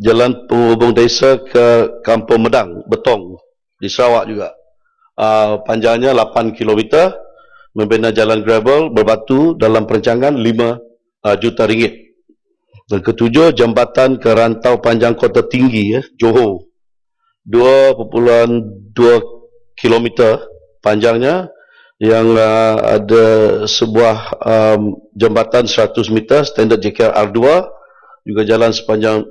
jalan penghubung desa ke Kampung Medang, Betong, di Sarawak juga. Panjangnya 8 kilometer, membina jalan gravel berbatu dalam perancangan 5 juta ringgit. Dan ketujuh, jambatan ke rantau panjang Kota Tinggi, Johor, 2.2 kilometer panjangnya, yang ada sebuah jambatan 100 meter standard JKR R2, juga jalan sepanjang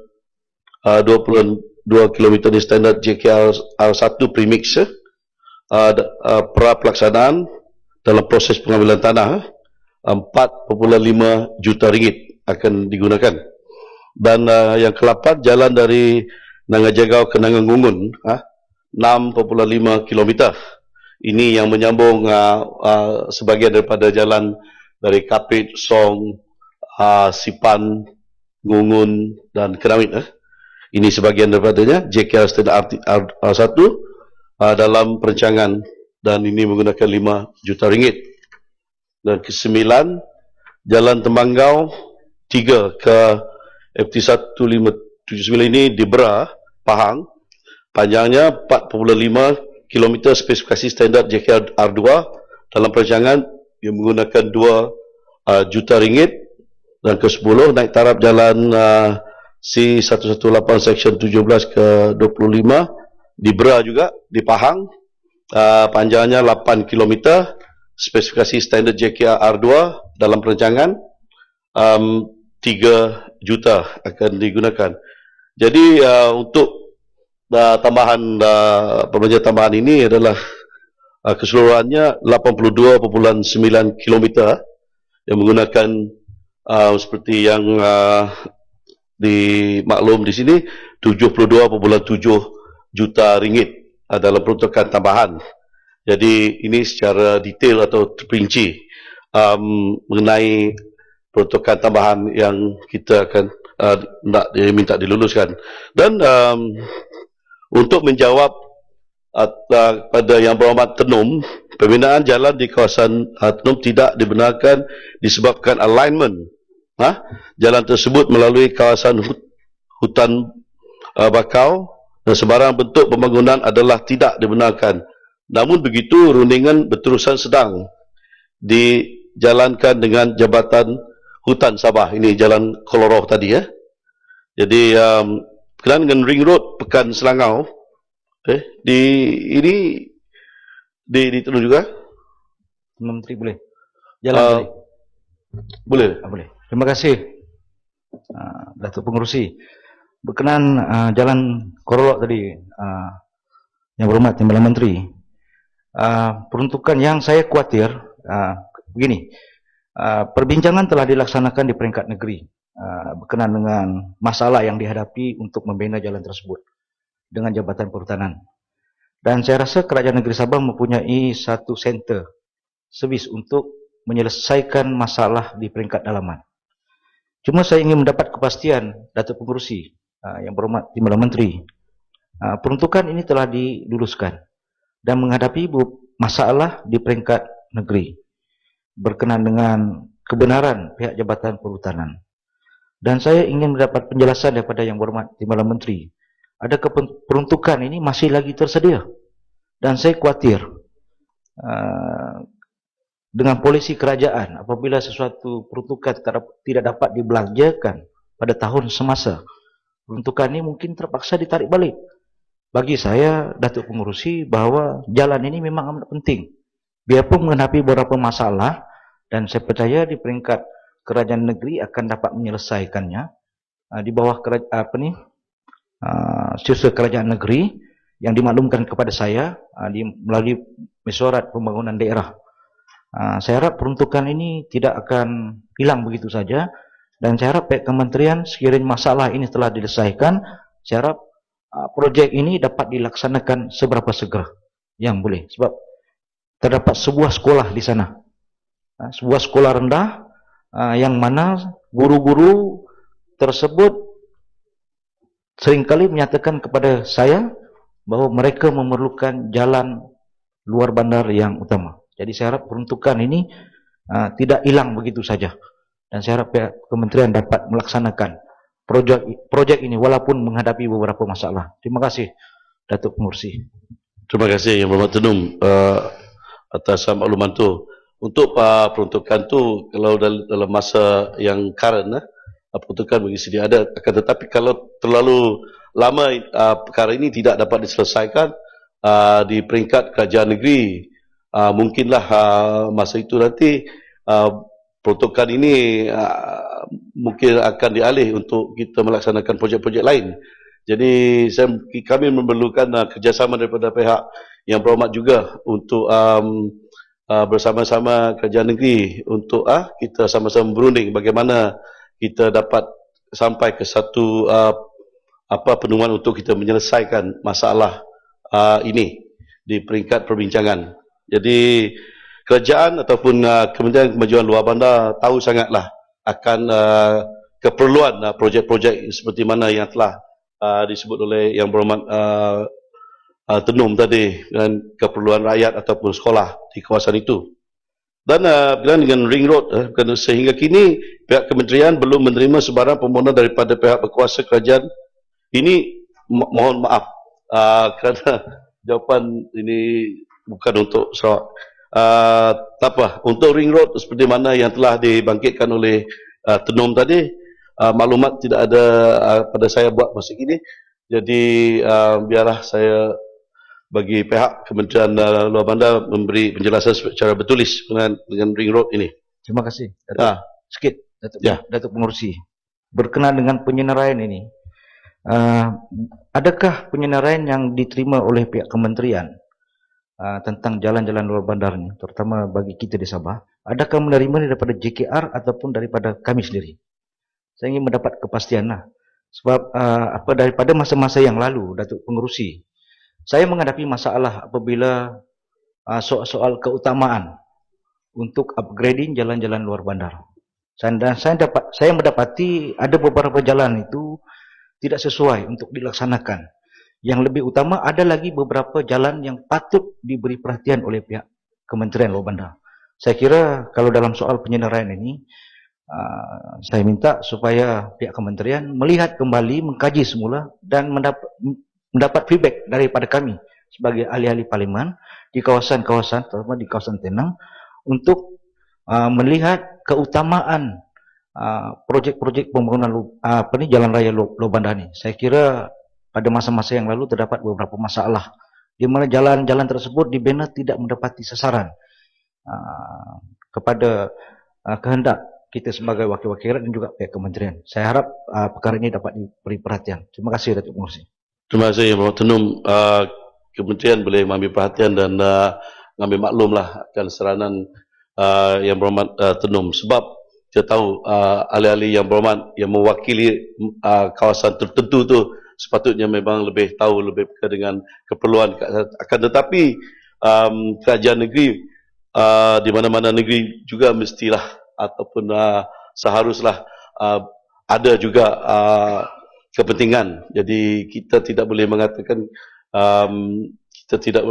22 km di standard JKR R1 premix. Pra pelaksanaan dalam proses pengambilan tanah 4.5 juta ringgit akan digunakan. Dan yang ke-8, jalan dari Nangajagau ke Nangangungun, 6.5 km. Ini yang menyambung sebahagian daripada jalan dari Kapit, Song, Sipan, Ngungun dan Kenawit. Ini sebahagian daripadanya JKR Standard R1 dalam perancangan, dan ini menggunakan 5 juta ringgit. Dan ke-9, jalan Temanggau 3 ke FT1579 ini di Bera, Pahang, panjangnya 4.5 km, spesifikasi standard JKR R2 dalam perancangan yang menggunakan 2 juta ringgit. Dan ke-10, naik taraf jalan C118 section 17 ke 25 di Bera juga, di Pahang, panjangnya 8 km, spesifikasi standard JKR R2 dalam perancangan 3 juta akan digunakan. Jadi untuk tambahan pembayaran tambahan ini adalah keseluruhannya 82.9 km yang menggunakan seperti yang dimaklum di sini 72.7 juta ringgit dalam peruntukan tambahan. Jadi ini secara detail atau terperinci mengenai peruntukan tambahan yang kita akan nak diminta diluluskan. Dan untuk menjawab pada Yang Berhormat Tenum, pembinaan jalan di kawasan Tenum tidak dibenarkan disebabkan alignment jalan tersebut melalui kawasan hutan bakau, dan sebarang bentuk pembangunan adalah tidak dibenarkan. Namun begitu, rundingan berterusan sedang dijalankan dengan Jabatan Hutan Sabah. Ini jalan Koloroh tadi ya. Jadi berkenaan dengan Ring Road Pekan Selangau, ini ditenun juga. Menteri boleh. Jalan boleh. Boleh. Terima kasih Datuk Pengerusi. Berkenaan jalan Koloroh tadi, Yang Berhormat Timbalan Menteri, peruntukan yang saya khawatir begini. Perbincangan telah dilaksanakan di peringkat negeri berkenaan dengan masalah yang dihadapi untuk membina jalan tersebut dengan Jabatan Perhutanan. Dan saya rasa Kerajaan Negeri Sabah mempunyai satu center servis untuk menyelesaikan masalah di peringkat dalaman. Cuma saya ingin mendapat kepastian Datuk Pengerusi, Yang Berhormat Timbalan Menteri, peruntukan ini telah diluluskan dan menghadapi masalah di peringkat negeri berkenaan dengan kebenaran pihak Jabatan Perhutanan. Dan saya ingin mendapat penjelasan daripada Yang Berhormat Timbalan Menteri, adakah peruntukan ini masih lagi tersedia? Dan saya khawatir dengan polisi kerajaan, apabila sesuatu peruntukan tidak dapat dibelanjakan pada tahun semasa, peruntukan ini mungkin terpaksa ditarik balik. Bagi saya, Datuk Pengerusi, bahawa jalan ini memang amat penting. Biarpun menghadapi beberapa masalah, dan saya percaya di peringkat kerajaan negeri akan dapat menyelesaikannya di bawah siswa kerajaan negeri yang dimaklumkan kepada saya melalui mesyuarat pembangunan daerah. Saya harap peruntukan ini tidak akan hilang begitu saja, dan saya harap pihak kementerian sekiranya masalah ini telah diselesaikan, saya harap projek ini dapat dilaksanakan seberapa segera yang boleh, sebab terdapat sebuah sekolah di sana, sebuah sekolah rendah yang mana guru-guru tersebut seringkali menyatakan kepada saya bahawa mereka memerlukan jalan luar bandar yang utama. Jadi saya harap peruntukan ini tidak hilang begitu saja, dan saya harap pihak kementerian dapat melaksanakan projek ini walaupun menghadapi beberapa masalah. Terima kasih Datuk Pengerusi. Terima kasih Yang Berhormat Tenum atas makluman tu. Untuk peruntukan tu kalau dalam masa yang current peruntukan bagi sedia ada, akan tetapi kalau terlalu lama perkara ini tidak dapat diselesaikan di peringkat kerajaan negeri, mungkinlah masa itu nanti peruntukan ini mungkin akan dialih untuk kita melaksanakan projek-projek lain. Jadi kami memerlukan kerjasama daripada pihak Yang Berhormat juga untuk bersama-sama kerajaan negeri untuk kita sama-sama berunding bagaimana kita dapat sampai ke satu penemuan untuk kita menyelesaikan masalah ini di peringkat perbincangan. Jadi kerajaan ataupun Kementerian Kemajuan Luar Bandar tahu sangatlah akan keperluan projek-projek seperti mana yang telah disebut oleh Yang Berhormat Tenum tadi, dan keperluan rakyat ataupun sekolah di kawasan itu. Dan berkenaan dengan ring road, sehingga kini pihak kementerian belum menerima sebarang permohonan daripada pihak berkuasa kerajaan. Ini mohon maaf kerana jawapan ini bukan untuk Sarawak. Tak apa, untuk ring road seperti mana yang telah dibangkitkan oleh Tenum tadi, maklumat tidak ada pada saya buat masa ini. Jadi biarlah saya bagi pihak Kementerian Luar Bandar memberi penjelasan secara bertulis dengan ring road ini. Terima kasih. Sikit, Datuk Pengerusi. Berkenaan dengan penyenaraian ini, adakah penyenaraian yang diterima oleh pihak kementerian tentang jalan-jalan luar bandar ini, terutama bagi kita di Sabah, adakah menerima daripada JKR ataupun daripada kami sendiri? Saya ingin mendapat kepastian sebab daripada masa-masa yang lalu, Datuk Pengerusi, saya menghadapi masalah apabila soal keutamaan untuk upgrading jalan-jalan luar bandar. Dan saya mendapati ada beberapa jalan itu tidak sesuai untuk dilaksanakan. Yang lebih utama, ada lagi beberapa jalan yang patut diberi perhatian oleh pihak Kementerian Luar Bandar. Saya kira kalau dalam soal penyenaraian ini, saya minta supaya pihak kementerian melihat kembali, mengkaji semula dan mendapat feedback daripada kami sebagai ahli-ahli parlimen di kawasan-kawasan, terutama di kawasan Tenang, untuk melihat keutamaan projek-projek pembangunan jalan raya luar bandar ini. Saya kira pada masa-masa yang lalu terdapat beberapa masalah di mana jalan-jalan tersebut dibina tidak mendapati sasaran kepada kehendak kita sebagai wakil-wakil rakyat dan juga pihak kementerian. Saya harap perkara ini dapat diberi perhatian. Terima kasih Datuk Pengerusi. Terima kasih Yang Berhormat Tenum. Kementerian boleh mengambil perhatian dan mengambil maklumlah akan seranan Yang Berhormat Tenum, sebab kita tahu ahli-ahli Yang Berhormat yang mewakili kawasan tertentu tu sepatutnya memang lebih tahu lebih dengan keperluan. Akan tetapi kerajaan negeri di mana-mana negeri juga mestilah ataupun seharuslah ada juga kepentingan. Jadi kita tidak boleh mengatakan kita tidak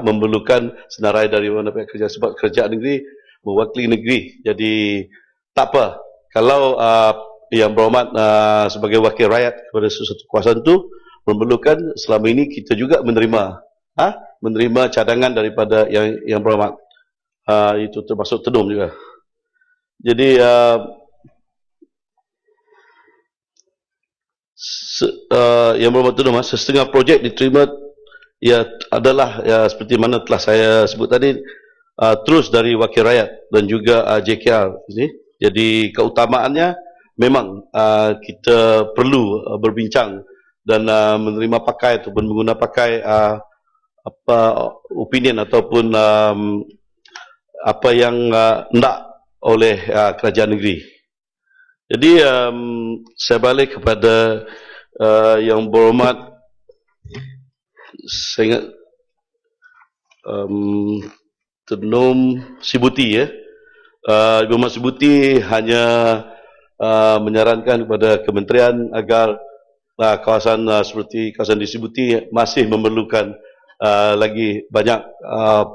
memerlukan senarai dari mana pihak kerja, sebab kerajaan negeri mewakili negeri. Jadi tak apa kalau Yang Berhormat sebagai wakil rakyat kepada sesuatu kawasan itu memerlukan, selama ini kita juga menerima cadangan daripada Yang Berhormat, itu termasuk Tenum juga. Jadi Yang Berhormat Tenum, setengah projek diterima adalah seperti mana telah saya sebut tadi, terus dari wakil rakyat dan juga JKR. Jadi keutamaannya memang kita perlu berbincang dan menerima pakai ataupun menggunakan pakai opinion ataupun apa yang hendak oleh kerajaan negeri. Jadi saya balik kepada Yang Berhormat, saya ingat Tenum Sibuti Ibu Berhormat Sibuti hanya menyarankan kepada kementerian agar kawasan seperti kawasan di Sibuti masih memerlukan lagi banyak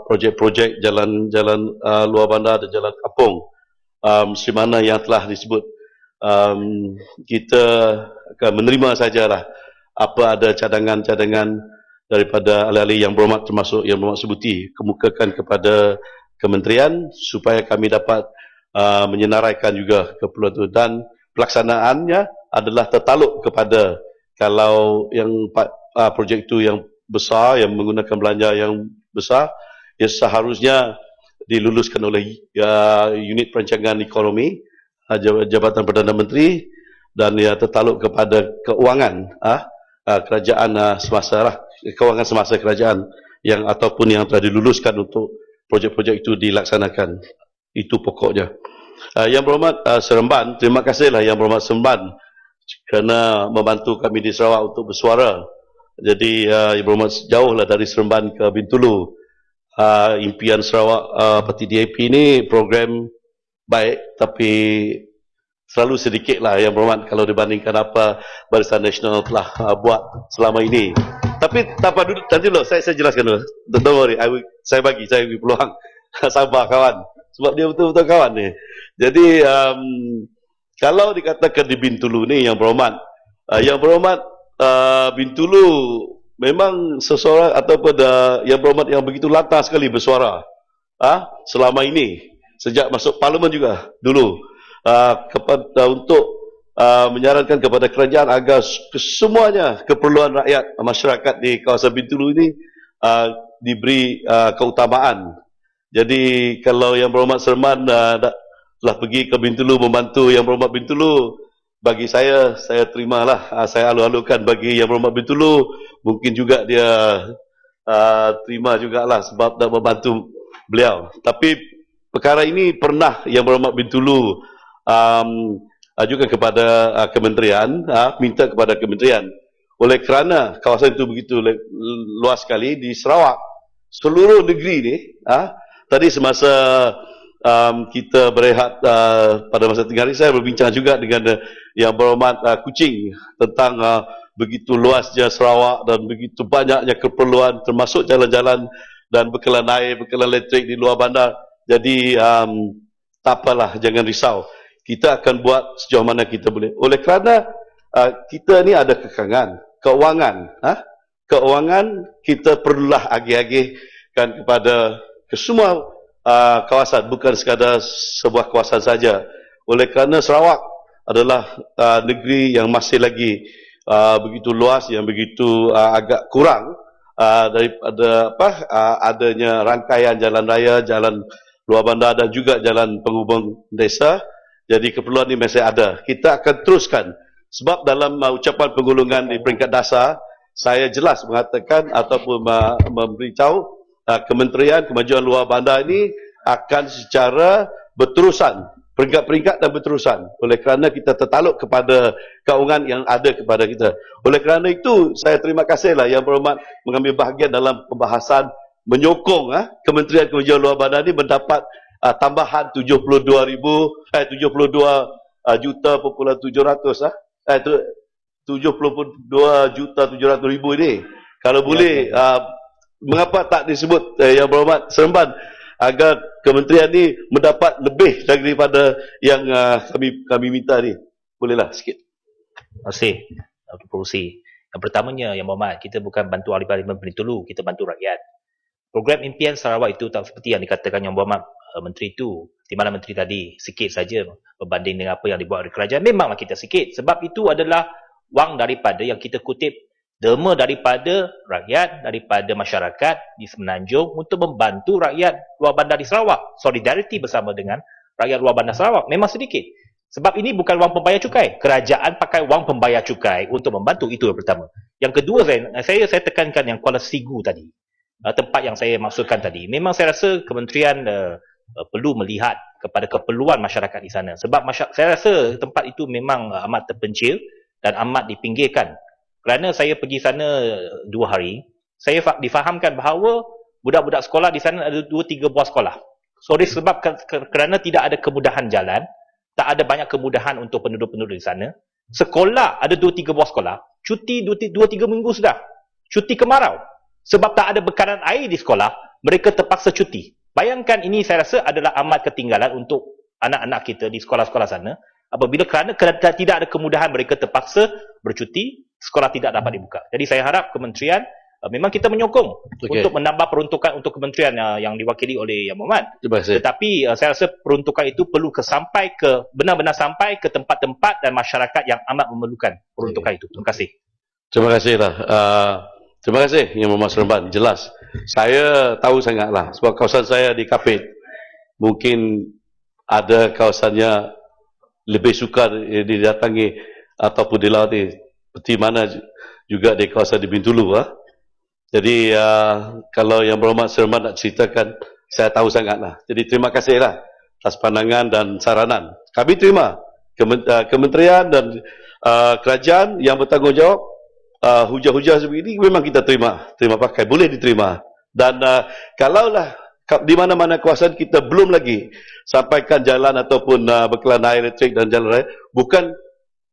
projek-projek jalan-jalan luar bandar dan jalan kampung, semana yang telah disebut. kita akan menerima sajalah apa ada cadangan-cadangan daripada ahli-ahli yang berhormat, termasuk yang berhormat sebuti, kemukakan kepada kementerian supaya kami dapat menyenaraikan juga keperluan itu, dan pelaksanaannya adalah tertaluk kepada kalau yang projek itu yang besar, yang menggunakan belanja yang besar, ya seharusnya diluluskan oleh unit perancangan ekonomi, Jabatan Perdana Menteri, dan ia tertaluk kepada keuangan kerajaan semasa lah, keuangan semasa kerajaan yang ataupun yang telah diluluskan untuk projek-projek itu dilaksanakan. Itu pokoknya. Yang berhormat Seremban, terima kasihlah Yang Berhormat Seremban kerana membantu kami di Sarawak untuk bersuara. Jadi Yang Berhormat jauhlah dari Seremban ke Bintulu. Impian Sarawak Parti DAP ini program baik, tapi selalu sedikitlah Yang Berhormat kalau dibandingkan apa Barisan Nasional telah buat selama ini. Tapi tanpa duduk, nanti dulu saya jelaskan dulu. Don't worry, saya bagi peluang. Sabar kawan, sebab dia betul-betul kawan ni. Jadi kalau dikatakan di Bintulu ni Yang Berhormat, Bintulu memang seseorang ataupun Yang Berhormat yang begitu lantang sekali bersuara selama ini, sejak masuk parlimen juga dulu, kepada untuk menyarankan kepada kerajaan agar semuanya keperluan rakyat masyarakat di kawasan Bintulu ini diberi keutamaan. Jadi kalau Yang Berhormat Seremban telah pergi ke Bintulu membantu Yang Berhormat Bintulu, bagi saya terimalah, saya alu-alukan bagi Yang Berhormat Bintulu, mungkin juga dia terima jugalah sebab nak membantu beliau. Tapi perkara ini pernah Yang Berhormat Bintulu ajukan kepada kementerian, minta kepada kementerian. Oleh kerana kawasan itu begitu luas sekali di Sarawak, seluruh negeri ni, tadi semasa kita berehat pada masa tengah hari, saya berbincang juga dengan Yang Berhormat Kuching tentang begitu luasnya Sarawak dan begitu banyaknya keperluan, termasuk jalan-jalan dan bekalan air, bekalan elektrik di luar bandar. Jadi tak apalah, jangan risau. Kita akan buat sejauh mana kita boleh. Oleh kerana kita ni ada kekangan, keuangan. Keuangan kita perlulah agih-agihkan kepada kesemua kawasan, bukan sekadar sebuah kawasan saja. Oleh kerana Sarawak adalah negeri yang masih lagi begitu luas, yang begitu agak kurang daripada adanya rangkaian jalan raya, jalan luar bandar dan juga jalan penghubung desa. Jadi keperluan ini masih ada. Kita akan teruskan. Sebab dalam ucapan penggolongan di peringkat dasar, saya jelas mengatakan ataupun memberitahu Kementerian Kemajuan Luar Bandar ini akan secara berterusan, peringkat-peringkat dan berterusan. Oleh kerana kita tertaluk kepada keuangan yang ada kepada kita. Oleh kerana itu, saya terima kasihlah Yang Berhormat mengambil bahagian dalam pembahasan menyokong Kementerian Kemajuan Luar Bandar ini mendapat tambahan 72 juta popular 700 72 juta 700 ribu ini. Kalau boleh mengapa tak disebut Yang Berhormat Seremban agar kementerian ini mendapat lebih daripada yang kami minta ni. Bolehlah sikit. Terima kasih untuk Pengerusi. Yang pertamanya, Yang Berhormat, kita bukan bantu ahli parlimen Bintulu, kita bantu rakyat. Program impian Sarawak itu tak seperti yang dikatakan Yang Berhormat Menteri itu, di mana Menteri tadi sikit saja berbanding dengan apa yang dibuat oleh kerajaan. Memanglah kita sikit, sebab itu adalah wang daripada yang kita kutip, derma daripada rakyat, daripada masyarakat di Semenanjung untuk membantu rakyat luar bandar di Sarawak. Solidariti bersama dengan rakyat luar bandar Sarawak memang sedikit. Sebab ini bukan wang pembayar cukai. Kerajaan pakai wang pembayar cukai untuk membantu. Itu yang pertama. Yang kedua, saya tekankan yang Kuala Sigu tadi. Tempat yang saya maksudkan tadi. Memang saya rasa kementerian perlu melihat kepada keperluan masyarakat di sana. Sebab saya rasa tempat itu memang amat terpencil dan amat dipinggirkan. Kerana saya pergi sana 2 hari, saya difahamkan bahawa budak-budak sekolah di sana ada 2-3 buah sekolah. So disebabkan kerana tidak ada kemudahan jalan, tak ada banyak kemudahan untuk penduduk-penduduk di sana. Sekolah ada 2-3 buah sekolah, cuti 2-3 minggu sudah. Cuti kemarau. Sebab tak ada bekalan air di sekolah, mereka terpaksa cuti. Bayangkan, ini saya rasa adalah amat ketinggalan untuk anak-anak kita di sekolah-sekolah sana. apabila kerana tidak ada kemudahan mereka terpaksa bercuti, sekolah tidak dapat dibuka. Jadi saya harap kementerian memang kita menyokong untuk menambah peruntukan untuk kementerian yang diwakili oleh Yang Berhormat. Terima kasih. Tetapi saya rasa peruntukan itu perlu benar-benar sampai ke tempat-tempat dan masyarakat yang amat memerlukan peruntukan itu. Terima kasih. Terima kasihlah. Terima kasih Yang Berhormat Seremban. Jelas. Saya tahu sangatlah sebab kawasan saya di Kapit. Mungkin ada kawasannya lebih sukar didatangi ataupun dilawati seperti mana juga di kawasan di Bintulu. Jadi kalau Yang Berhormat Seremban nak ceritakan, saya tahu sangatlah. Jadi terima kasihlah atas pandangan dan saranan. Kami terima kementerian dan kerajaan yang bertanggungjawab. Hujah-hujah seperti ini memang kita terima pakai, boleh diterima. Dan kalaulah di mana-mana kawasan kita belum lagi sampaikan jalan ataupun bekalan air elektrik dan jalan raya, bukan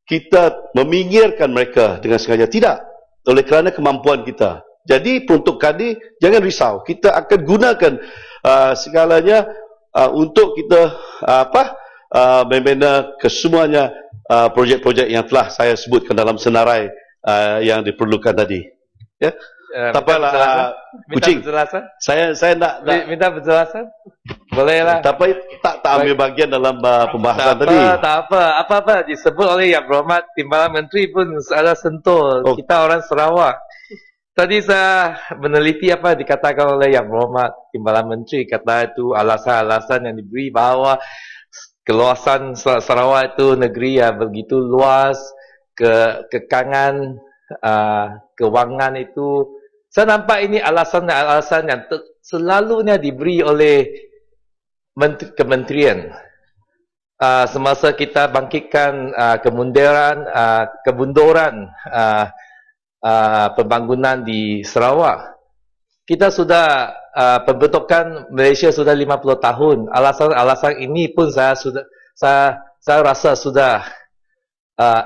kita meminggirkan mereka dengan sengaja, tidak, oleh kerana kemampuan kita. Jadi peruntukan ini jangan risau, kita akan gunakan segalanya untuk kita membina kesemuanya projek-projek yang telah saya sebutkan dalam senarai yang diperlukan tadi. Ya. Tak apalah kucing. Saya nak minta penjelasan. Bolehlah. Tapi tak ambil bagian dalam pembahasan tadi. Tak apa disebut oleh Yang Berhormat Timbalan Menteri pun ada sentuh. Kita orang Sarawak. Tadi saya meneliti apa dikatakan oleh Yang Berhormat Timbalan Menteri, kata itu alasan-alasan yang diberi bahawa keluasan Sarawak itu negeri yang begitu luas, kekangan kewangan itu. Saya nampak ini alasan-alasan yang selalunya diberi oleh kementerian semasa kita bangkitkan kebundoran pembangunan di Sarawak. Kita sudah pembentukan Malaysia sudah 50 tahun. Alasan-alasan ini pun saya rasa sudah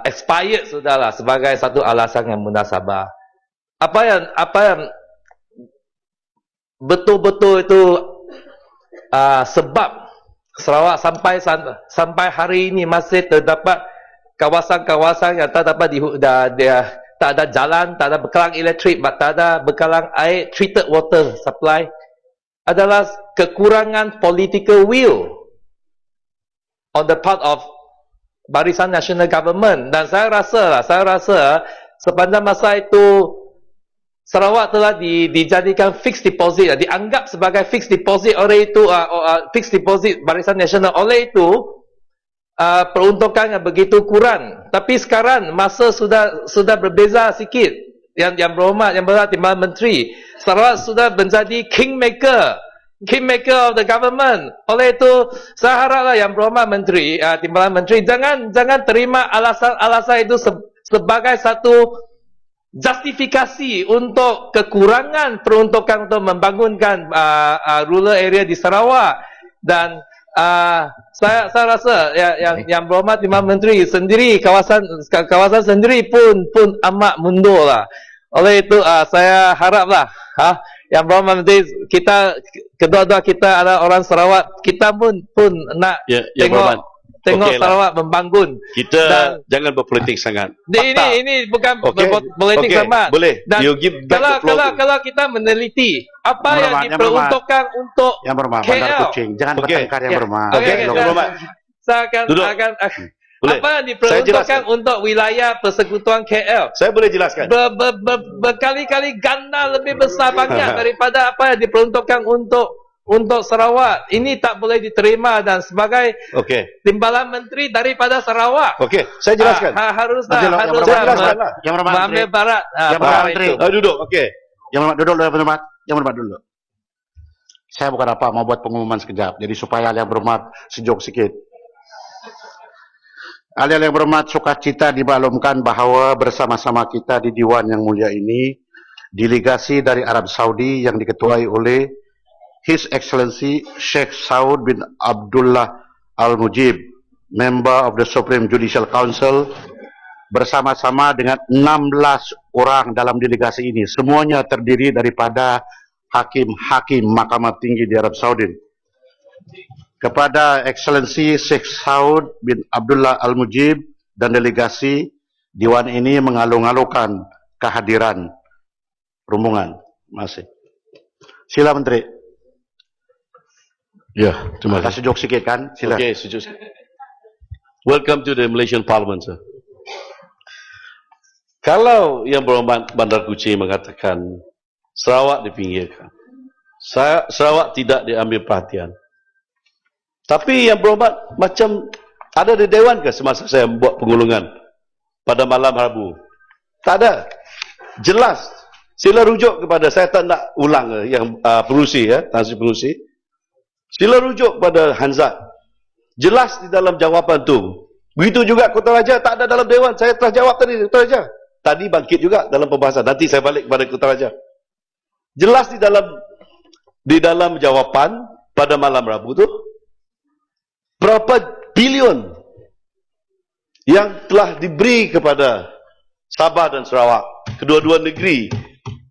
expired sudahlah sebagai satu alasan yang munasabah. Apa yang betul-betul itu sebab Sarawak sampai hari ini masih terdapat kawasan-kawasan yang tak dapat tak ada jalan, tak ada bekalan elektrik, tak ada bekalan air, treated water supply, adalah kekurangan political will on the part of Barisan National Government. Dan saya rasa sepanjang masa itu Sarawak telah dijadikan fixed deposit, dianggap sebagai fixed deposit oleh itu fixed deposit Barisan Nasional. Oleh itu peruntukan yang begitu kurang. Tapi sekarang masa sudah berbeza sikit. Yang Berhormat Timbalan Menteri, Sarawak sudah menjadi kingmaker of the government. Oleh itu saya haraplah Yang Berhormat Menteri Timbalan Menteri jangan terima alasan-alasan itu sebagai satu justifikasi untuk kekurangan peruntukan untuk membangunkan rural area di Sarawak. Dan saya rasa yang Berhormat Timbalan Menteri sendiri, kawasan sendiri pun amat mundur lah. Oleh itu saya haraplah Yang Berhormat Menteri, kita kedua-dua kita adalah orang Sarawak, kita pun nak tengok Sarawak membangun. Kita jangan berpolitik sangat. Ini bukan politik sangat. Boleh. Dan kalau kita meneliti apa yang diperuntukkan untuk Yang Berhormat, bandar KL. kucing. Jangan bertengkar Yang Berhormat. Saya akan apa yang diperuntukkan untuk wilayah persekutuan KL. Saya boleh jelaskan. Berkali-kali ganda lebih besar banyak daripada apa yang diperuntukkan untuk Sarawak. Ini tak boleh diterima dan sebagai Timbalan Menteri daripada Sarawak. Saya jelaskan. Harus mengambil barat. Yang Berhormat Menteri. Duduk. Yang Berhormat duduk Yang Berhormat dulu. Saya bukan apa mau buat pengumuman sekejap. Jadi supaya Yang Berhormat sejuk sikit. Yang Berhormat, sukacita dimaklumkan bahawa bersama-sama kita di Diwan Yang Mulia ini, delegasi dari Arab Saudi yang diketuai oleh His Excellency Sheikh Saud bin Abdullah Al-Mujib, Member of the Supreme Judicial Council, bersama-sama dengan 16 orang dalam delegasi ini. Semuanya terdiri daripada hakim-hakim Mahkamah Tinggi di Arab Saudi. kepada Excellency Sheikh Saud bin Abdullah Al-Mujib dan delegasi Dewan ini mengalung-alungkan kehadiran rombongan. Terima kasih. Sila Menteri. Ya, terima kasih. Kasih jok sikit kan? Sila. Okay, sejuk. Welcome to the Malaysian Parliament, sir. Kalau Yang Berhormat Bandar Kuching mengatakan Sarawak dipinggirkan, Sarawak tidak diambil perhatian. Tapi Yang Berhormat macam ada di Dewan ke semasa saya buat pengulungan pada malam Rabu? Tak ada. Jelas. Sila rujuk kepada, saya tak nak ulang yang pengurusi, Tan Sri Pengurusi. Sila rujuk kepada Hanzat. Jelas di dalam jawapan tu. Begitu juga Kota Raja tak ada dalam Dewan. Saya telah jawab tadi Kota Raja. Tadi bangkit juga dalam pembahasan. Nanti saya balik kepada Kota Raja. Jelas di dalam jawapan pada malam Rabu tu, berapa bilion yang telah diberi kepada Sabah dan Sarawak, kedua-dua negeri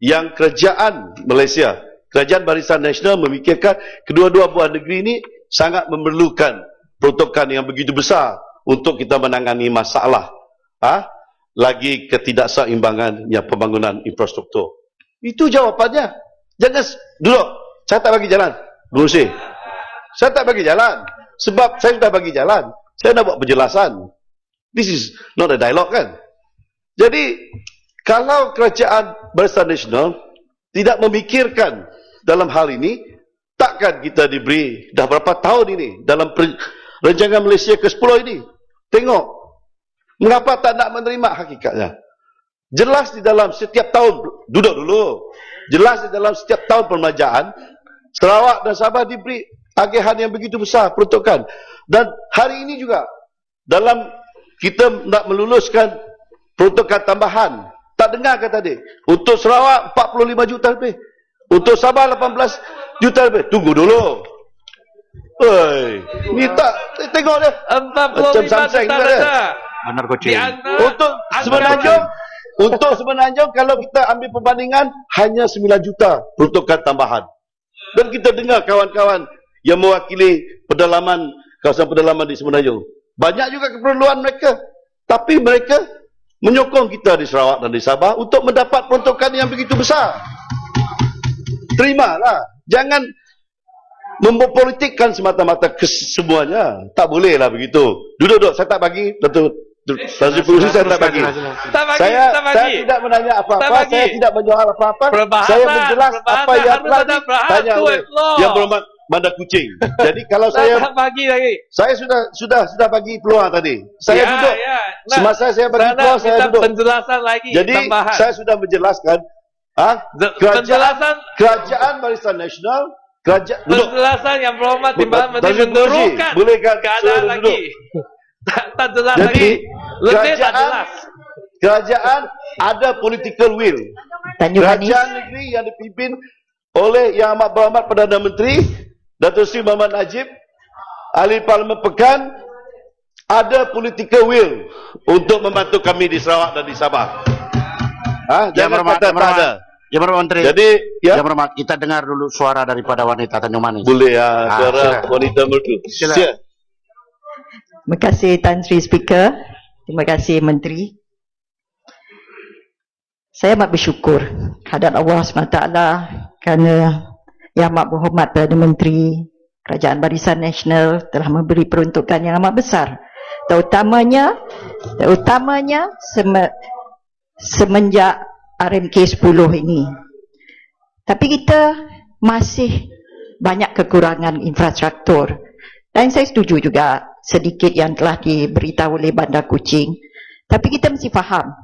yang kerajaan Malaysia, Kerajaan Barisan Nasional memikirkan kedua-dua buah negeri ini sangat memerlukan peruntukan yang begitu besar untuk kita menangani masalah lagi ketidakseimbangan yang pembangunan infrastruktur. Itu jawapannya. Jangan duduk. Saya tak bagi jalan. Pengurusi. Saya tak bagi jalan. Sebab saya sudah bagi jalan. Saya nak buat penjelasan. This is not a dialogue kan. Jadi, kalau Kerajaan Barisan Nasional tidak memikirkan dalam hal ini, takkan kita diberi dah berapa tahun ini dalam rancangan Malaysia ke-10 ini. Tengok. Mengapa tak nak menerima hakikatnya? Jelas di dalam setiap tahun, duduk dulu. Jelas di dalam setiap tahun permajaan, Sarawak dan Sabah diberi tagihan yang begitu besar peruntukan. Dan hari ini juga, dalam kita nak meluluskan peruntukan tambahan. Tak dengar ke tadi? Untuk Sarawak 45 juta lebih. Untuk Sabah 18 juta lebih. Tunggu dulu. Hei, ni tak tengok dia. 45 juta Raja. Bandar Kuching. Untuk Semenanjung kalau kita ambil perbandingan hanya 9 juta peruntukan tambahan. Dan kita dengar kawan-kawan yang mewakili pedalaman, kawasan pedalaman di Semenanjung. Banyak juga keperluan mereka. Tapi mereka menyokong kita di Sarawak dan di Sabah untuk mendapat peruntukan yang begitu besar. Terimalah. Jangan mempolitikkan semata-mata semuanya. Tak bolehlah begitu. Duduk-duduk. Saya tak bagi. Saya tak bagi. Saya tidak menanya apa-apa. Saya tidak menjawab apa-apa. Saya menjelas apa yang telah ditanya oleh Yang Berhormat Bandar Kuching. Jadi kalau saya bagi lagi. Saya sudah bagi peluang tadi. Saya duduk. Semasa saya bagi peluang saya duduk. Penjelasan lagi. Jadi tambahan. saya sudah menjelaskan Kerajaan Barisan Nasional, penjelasan Yang Berhormat Timbalan Menteri menurunkan keadaan lagi. Tak jelas lagi. Lebih tak jelas. Kerajaan ada political will. Kerajaan negeri yang dipimpin oleh Yang Amat Berhormat Perdana Menteri Datuk Seri Muhammad Najib, Ahli Parlimen Pekan, ada political will untuk membantu kami di Sarawak dan di Sabah. Jangan kata tak ada. Yang Berhormat Menteri. Jadi, Yang Berhormat, kita dengar dulu suara daripada wanita Tanjung Manis. Boleh suara wanita merdu. Silakan. Terima kasih Tan Sri Speaker. Terima kasih Menteri. Saya amat bersyukur hadap Allah SWT kerana Yang Amat Berhormat Perdana Menteri Kerajaan Barisan Nasional telah memberi peruntukan yang amat besar. Terutamanya semenjak RMK 10 ini. Tapi kita masih banyak kekurangan infrastruktur. Dan saya setuju juga sedikit yang telah diberitahu oleh Bandar Kuching. Tapi kita mesti faham,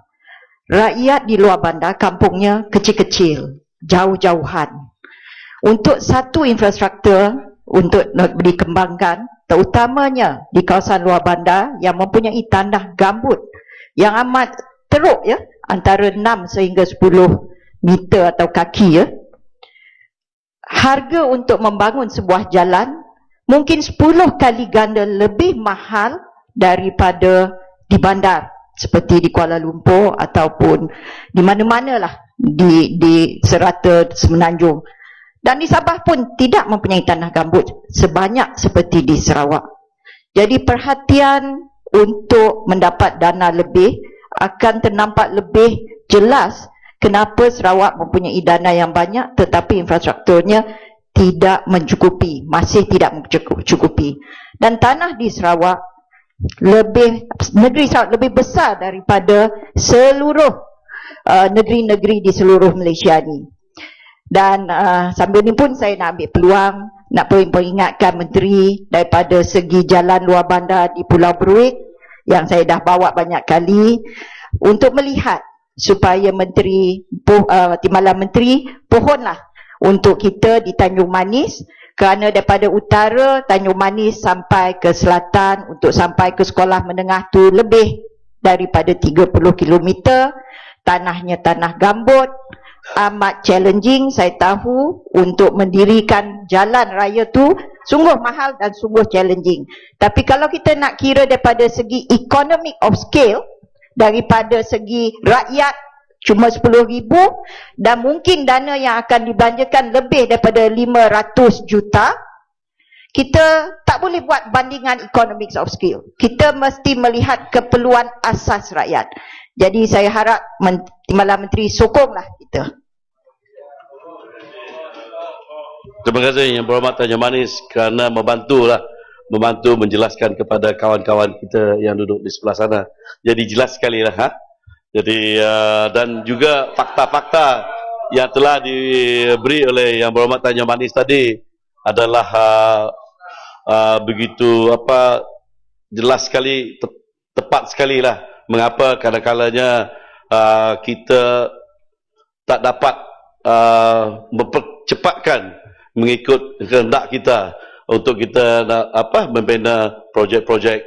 rakyat di luar bandar kampungnya kecil-kecil, jauh-jauhan. Untuk satu infrastruktur untuk dikembangkan, terutamanya di kawasan luar bandar yang mempunyai tanah gambut yang amat teruk antara 6 sehingga 10 meter atau kaki harga untuk membangun sebuah jalan mungkin 10 kali ganda lebih mahal daripada di bandar seperti di Kuala Lumpur ataupun di mana-mana lah di serata Semenanjung. Dan di Sabah pun tidak mempunyai tanah gambut sebanyak seperti di Sarawak. Jadi perhatian untuk mendapat dana lebih akan ternampak lebih jelas kenapa Sarawak mempunyai dana yang banyak tetapi infrastrukturnya tidak mencukupi, masih tidak mencukupi. Dan tanah di Sarawak negeri Sarawak lebih besar daripada seluruh negeri-negeri di seluruh Malaysia ni. Dan sambil ni pun saya nak ambil peluang nak peringatkan Menteri daripada segi jalan luar bandar di Pulau Beruit yang saya dah bawa banyak kali untuk melihat supaya Timbalan Menteri pohonlah untuk kita di Tanjung Manis, kerana daripada utara Tanjung Manis sampai ke selatan untuk sampai ke sekolah menengah tu lebih daripada 30 km. Tanahnya tanah gambut, amat challenging saya tahu untuk mendirikan jalan raya tu sungguh mahal dan sungguh challenging. Tapi kalau kita nak kira daripada segi economic of scale, daripada segi rakyat cuma 10,000 dan mungkin dana yang akan dibelanjakan lebih daripada 500 juta, kita tak boleh buat bandingan economics of scale. Kita mesti melihat keperluan asas rakyat. Jadi saya harap Timbalan Menteri sokonglah kita. Terima kasih Yang Berhormat Tanjung Manis kerana membantu menjelaskan kepada kawan-kawan kita yang duduk di sebelah sana. Jadi jelas sekali lah. Jadi dan juga fakta-fakta yang telah diberi oleh Yang Berhormat Tanjung Manis tadi adalah begitu jelas sekali, tepat sekali lah. Mengapa kadang-kadangnya kita tak dapat mempercepatkan mengikut kehendak kita untuk kita membina projek-projek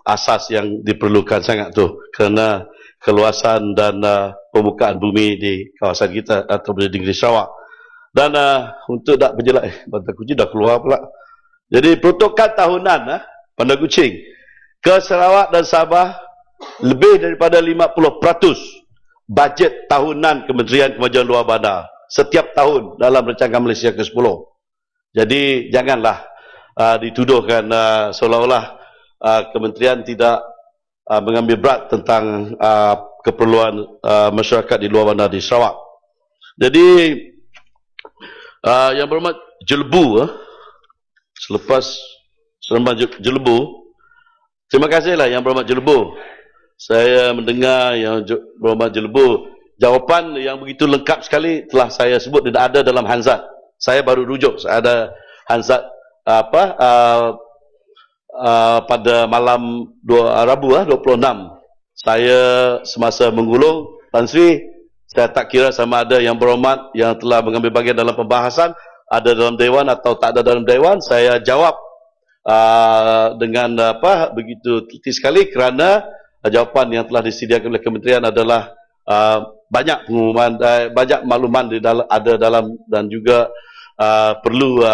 asas yang diperlukan sangat tu kerana keluasan dan pembukaan bumi di kawasan kita atau di negeri Sarawak. Dan untuk tak berjelas Bandar Kucing dah keluar pula. Jadi peruntukan tahunan Bandar Kucing ke Sarawak dan Sabah lebih daripada 50% bajet tahunan Kementerian Kemajuan Luar Bandar setiap tahun dalam rancangan Malaysia ke-10. Jadi janganlah dituduhkan seolah-olah kementerian tidak mengambil berat tentang keperluan masyarakat di luar bandar di Sarawak. Jadi Yang Berhormat Jelebu, selepas seremban Jelebu, terima kasihlah Yang Berhormat Jelebu. Saya mendengar Yang Berhormat Jelebu, jawapan yang begitu lengkap sekali telah saya sebut tidak ada dalam Hansat. Saya baru rujuk, saya ada Hansat pada malam Rabu 26. Saya semasa menggulung Tan Sri, saya tak kira sama ada Yang Berhormat yang telah mengambil bahagian dalam pembahasan ada dalam Dewan atau tak ada dalam Dewan. Saya jawab dengan begitu teliti sekali kerana jawapan yang telah disediakan oleh kementerian adalah banyak pengumuman, banyak makluman ada dalam dan juga perlu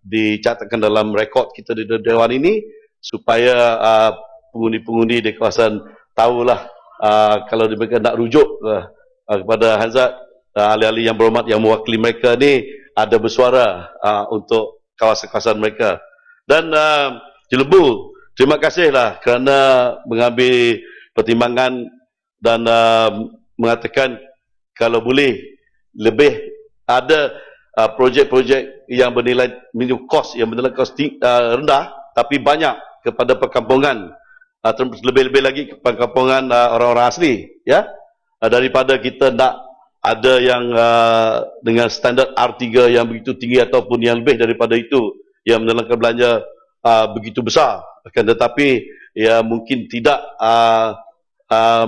dicatatkan dalam rekod kita di Dewan ini supaya pengundi-pengundi di kawasan tahulah kalau mereka nak rujuk kepada Hansat, ahli-ahli Yang Berhormat yang mewakili mereka ni ada bersuara untuk kawasan-kawasan mereka. Dan Jelebu, terima kasihlah kerana mengambil pertimbangan dan mengatakan kalau boleh lebih ada projek-projek yang bernilai minimum kos yang bernilai kos rendah tapi banyak kepada perkampungan, lebih-lebih lagi ke perkampungan orang-orang asli, ya, daripada kita nak ada yang dengan standard R3 yang begitu tinggi ataupun yang lebih daripada itu yang menelankan belanja begitu besar, akan tetapi ya mungkin tidak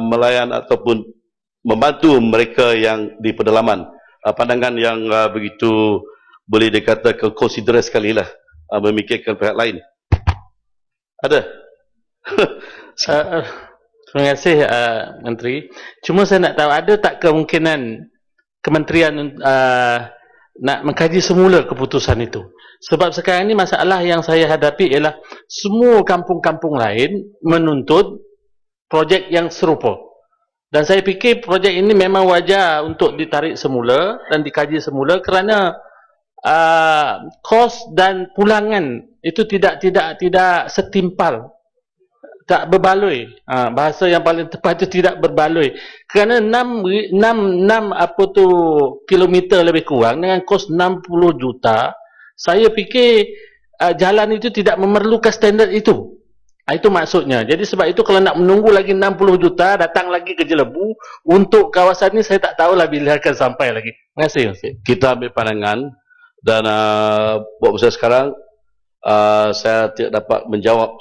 melayan ataupun membantu mereka yang di pedalaman. Pandangan yang begitu boleh dikata consider sekali lah, memikirkan pihak lain. Ada? Terima kasih Menteri. Cuma saya nak tahu, ada tak kemungkinan kementerian nak mengkaji semula keputusan itu? Sebab sekarang ini masalah yang saya hadapi ialah semua kampung-kampung lain menuntut projek yang serupa. Dan saya fikir projek ini memang wajar untuk ditarik semula dan dikaji semula kerana kos dan pulangan itu tidak setimpal, tak berbaloi. Bahasa yang paling tepat itu tidak berbaloi. Kerana 6 kilometer lebih kurang dengan kos 60 juta, saya fikir jalan itu tidak memerlukan standard itu. Itu maksudnya. Jadi sebab itu kalau nak menunggu lagi 60 juta, datang lagi ke Jelebu, untuk kawasan ini saya tak tahulah bila akan sampai lagi. Terima kasih. Kita ambil pandangan dan buat besar sekarang saya tidak dapat menjawab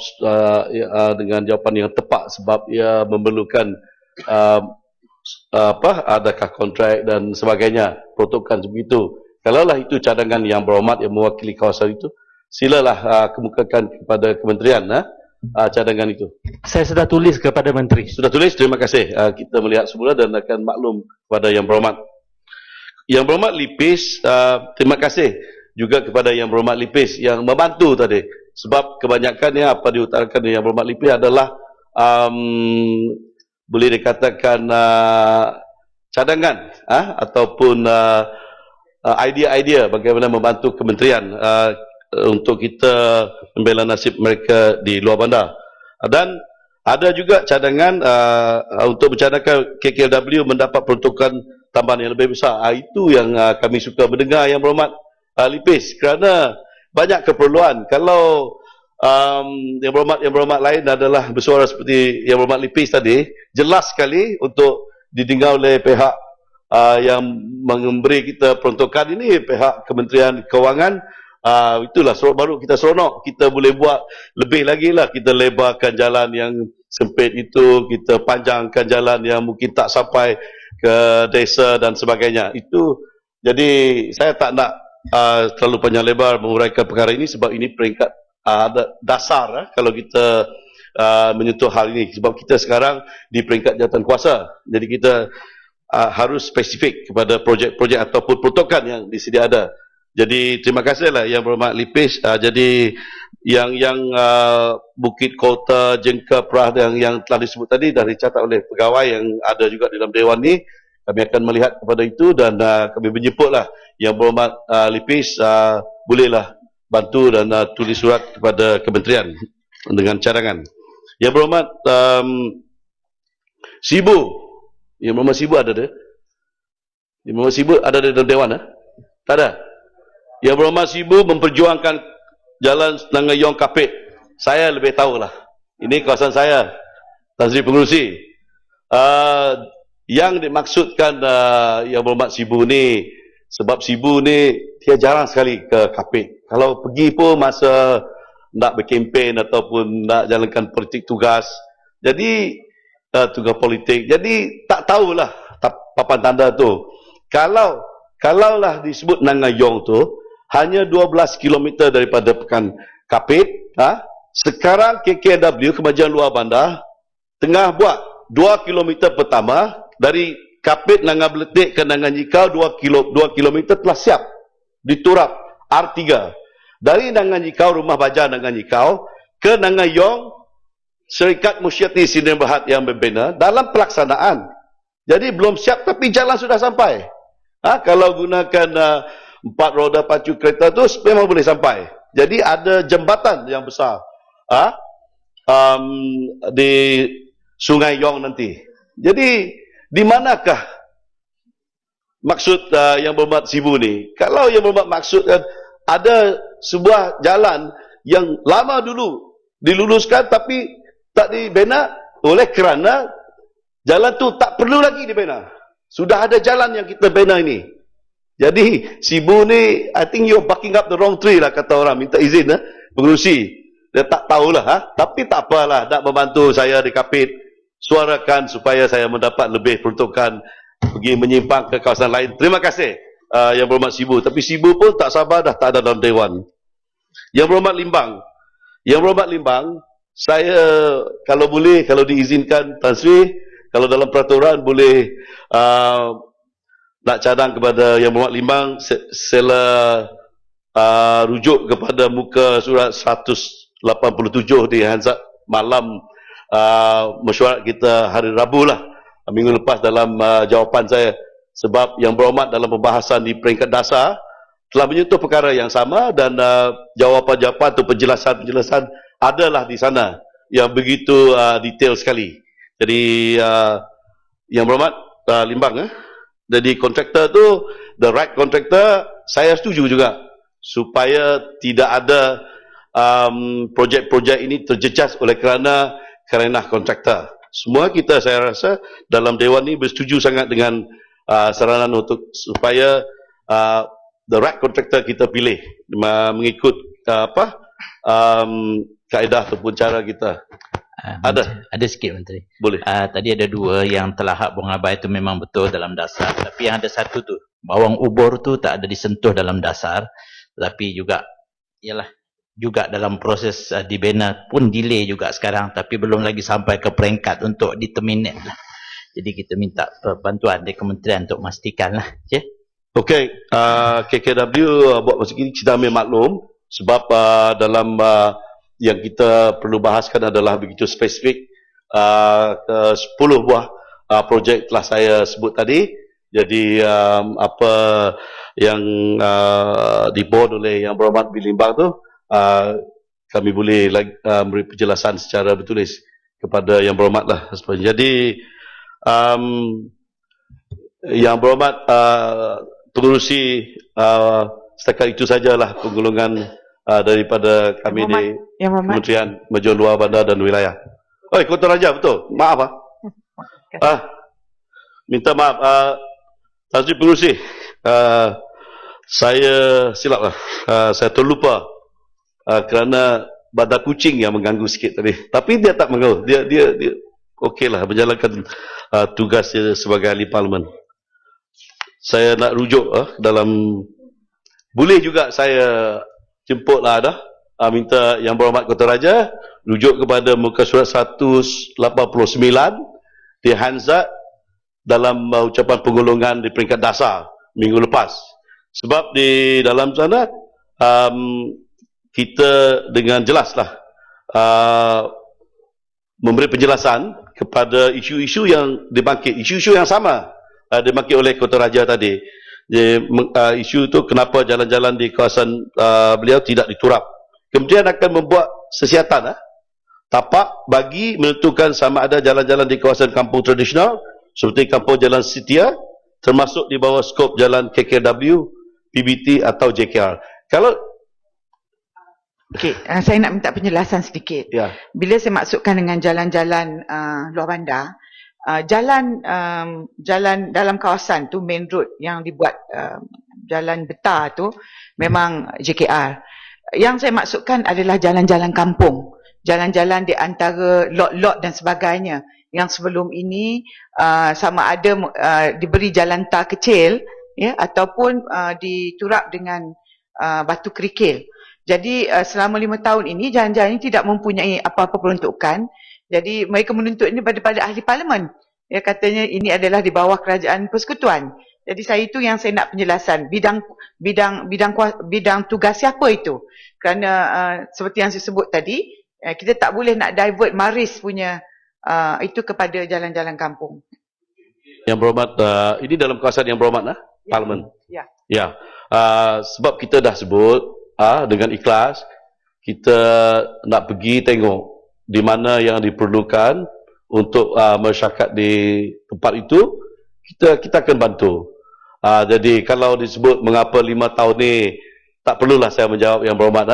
dengan jawapan yang tepat sebab ia memerlukan adakah kontrak dan sebagainya, protokol begitu. Kalaulah itu cadangan yang berhormat yang mewakili kawasan itu, silalah kemukakan kepada kementerian cadangan itu. Saya sudah tulis kepada Menteri. Sudah tulis, terima kasih. Kita melihat semula dan akan maklum kepada yang berhormat. Yang berhormat Lipis, terima kasih juga kepada yang berhormat Lipis yang membantu tadi. Sebab kebanyakannya apa diutarakan yang berhormat Lipis adalah boleh dikatakan cadangan ataupun idea-idea bagaimana membantu kementerian untuk kita membela nasib mereka di luar bandar. Dan ada juga cadangan untuk mencadangkan KKLW mendapat peruntukan tambahan yang lebih besar. Itu yang kami suka mendengar yang berhormat Lipis, kerana banyak keperluan. Kalau yang berhormat lain adalah bersuara seperti yang berhormat Lipis tadi, jelas sekali untuk didengar oleh pihak yang memberi kita peruntukan ini, pihak Kementerian Kewangan. Itulah baru kita seronok, kita boleh buat lebih lagi lah, kita lebarkan jalan yang sempit itu, kita panjangkan jalan yang mungkin tak sampai ke desa dan sebagainya. Itu jadi saya tak nak terlalu panjang lebar menguraikan perkara ini sebab ini peringkat dasar kalau kita menyentuh hal ini, sebab kita sekarang di peringkat jawatan kuasa. Jadi kita harus spesifik kepada projek-projek ataupun protokol yang disedia ada. Jadi terima kasihlah yang berhormat Lipis. Jadi yang Bukit Kota, Jengka, Perah yang telah disebut tadi dah dicatat oleh pegawai yang ada juga dalam Dewan ni. Kami akan melihat kepada itu dan kami menjemputlah yang berhormat Lipis bolehlah bantu dan tulis surat kepada kementerian dengan cadangan. Yang berhormat Sibu. Yang berhormat Sibu ada dia? Yang berhormat Sibu ada di dalam Dewan? Tak ada? Yang berhormat Sibu memperjuangkan jalan Nangayong Kapit. Saya lebih tahulah. Ini kawasan saya, Tan Sri Pengerusi. Yang dimaksudkan yang berhormat Sibu ni, sebab Sibu ni dia jarang sekali ke Kapit. Kalau pergi pun masa nak berkempen ataupun nak jalankan politik tugas. Jadi tugas politik. Jadi tak tahulah papan tanda tu. Kalaulah disebut Nangayong tu hanya 12 km daripada Pekan Kapit, sekarang KKLW, Kemajuan Luar Bandar, tengah buat 2 km pertama dari Kapit Nangan Beletik ke Nangan Nyikau, 2 km telah siap diturap R3. Dari Nangan Nyikau, Rumah Baja Nangan Nyikau ke Nangayong, Syarikat Musyati Sdn Bhd yang membina dalam pelaksanaan. Jadi belum siap tapi jalan sudah sampai. Kalau gunakan 4 roda pacu kereta tu memang boleh sampai. Jadi ada jambatan yang besar di Sungai Yong nanti. Jadi di manakah maksud yang berhormat Sibu ni? Kalau yang berhormat maksud ada sebuah jalan yang lama dulu diluluskan tapi tak dibina, oleh kerana jalan tu tak perlu lagi dibina. Sudah ada jalan yang kita bina ini. Jadi Sibu ni, I think you're barking up the wrong tree lah, kata orang, minta izin pengerusi. Dia tak tahulah, tapi tak apalah, nak membantu saya di Kapit, suarakan supaya saya mendapat lebih peruntukan pergi menyimpang ke kawasan lain. Terima kasih yang berhormat Sibu. Tapi Sibu pun tak sabar dah tak ada dalam Dewan. Yang berhormat Limbang. Yang berhormat Limbang, saya kalau boleh, kalau diizinkan Tan Sri, kalau dalam peraturan boleh nak cadang kepada yang berhormat Limbang, sila rujuk kepada muka surat 187 di Hansat malam mesyuarat kita hari Rabu lah. minggu lepas dalam jawapan saya, sebab Yang Berhormat dalam pembahasan di peringkat dasar telah menyentuh perkara yang sama dan jawapan-jawapan atau penjelasan-penjelasan adalah di sana yang begitu detail sekali. Jadi Yang Berhormat Limbang, jadi kontraktor tu the right contractor, saya setuju juga supaya tidak ada projek-projek ini terjejas oleh kerana kontraktor. Semua kita, saya rasa dalam Dewan ini bersetuju sangat dengan saranan untuk supaya the right contractor kita pilih mengikut kaedah ataupun cara kita. Ada sikit Menteri. Boleh. Tadi ada dua yang telahap buang abai itu memang betul dalam dasar, tapi yang ada satu tu bawang ubur tu tak ada disentuh dalam dasar, tapi juga ialah juga dalam proses dibina pun delay juga sekarang, tapi belum lagi sampai ke peringkat untuk diterminate lah. Jadi kita minta bantuan dari kementerian untuk memastikan lah. Okay? Okey, KKW buat masa ini kita ambil maklum sebab dalam yang kita perlu bahaskan adalah begitu spesifik 10 buah projek telah saya sebut tadi. Jadi apa yang diboard oleh Yang Berhormat Bilimbang tu kami boleh beri penjelasan secara bertulis kepada Yang Berhormat lah. Jadi Yang Berhormat pengurusi setakat itu sajalah penggolongan daripada kami di Kementerian Maju Luar Bandar dan Wilayah. Kota Raja betul. Maaf minta maaf Tan Sri Pengurusi. Saya silap lah. Saya terlupa kerana Bandar Kuching yang mengganggu sikit tadi. Tapi dia tak mengganggu. Dia okeylah menjalankan tugas sebagai ahli parlimen. Saya nak rujuk dalam, boleh juga saya jemputlah minta Yang Berhormat Kota Raja rujuk kepada muka surat 189 di Hanzat dalam ucapan penggolongan di peringkat dasar minggu lepas. Sebab di dalam sana kita dengan jelaslah memberi penjelasan kepada isu-isu yang dibangkit, isu-isu yang sama dibangkit oleh Kota Raja tadi. Isu itu kenapa jalan-jalan di kawasan beliau tidak diturap. Kemudian akan membuat sesiatan tapak bagi menentukan sama ada jalan-jalan di kawasan kampung tradisional seperti kampung Jalan Setia termasuk di bawah skop jalan KKW, PBT atau JKR. Kalau saya nak minta penjelasan sedikit. Ya. Bila saya maksudkan dengan jalan-jalan luar bandar, jalan dalam kawasan tu, main road yang dibuat jalan betar tu memang JKR. Yang saya maksudkan adalah jalan-jalan kampung, jalan-jalan di antara lot-lot dan sebagainya yang sebelum ini sama ada diberi jalan tar kecil ataupun diturap dengan batu kerikil. Jadi selama 5 tahun ini jalan-jalan ini tidak mempunyai apa-apa peruntukan. Jadi mereka menuntut ini daripada ahli parlimen. Katanya ini adalah di bawah kerajaan persekutuan. Jadi itu yang saya nak penjelasan. Bidang tugas siapa itu? Kerana seperti yang saya sebut tadi, kita tak boleh nak divert Maris punya itu kepada jalan-jalan kampung. Yang Berhormat, ini dalam kawasan Yang Berhormat parlimen. Ya. Sebab kita dah sebut dengan ikhlas kita nak pergi tengok di mana yang diperlukan untuk masyarakat di tempat itu, kita akan bantu. Jadi kalau disebut mengapa 5 tahun ni, tak perlulah saya menjawab Yang Berhormat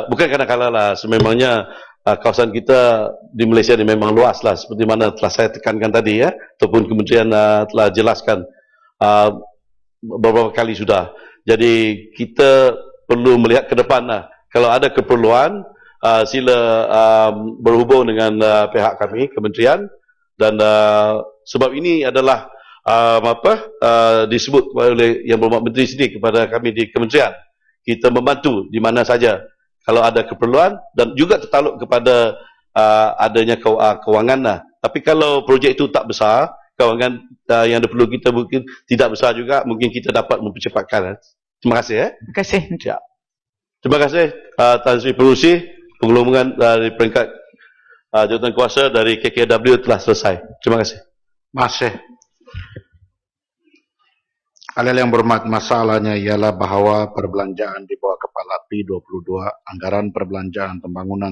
bukan kadang-kala lah, sememangnya kawasan kita di Malaysia ni memang luas lah, seperti mana telah saya tekankan tadi ataupun kementerian telah jelaskan beberapa kali sudah. Jadi kita perlu melihat ke depan kalau ada keperluan sila berhubung dengan pihak kami kementerian dan sebab ini adalah disebut oleh Yang Berhormat Menteri sendiri kepada kami di kementerian. Kita membantu di mana saja kalau ada keperluan dan juga tertaluk kepada adanya kewangan. Tapi kalau projek itu tak besar, kewangan yang perlu kita mungkin tidak besar juga, mungkin kita dapat mempercepatkan. Terima kasih. Terima kasih. Ya. Terima kasih Tan Sri Pengurusi. Penggolongan dari peringkat jawatan kuasa dari KKW telah selesai. Terima kasih. Masih. Hal yang berhormat, masalahnya ialah bahawa perbelanjaan di bawah kepala P22, anggaran perbelanjaan pembangunan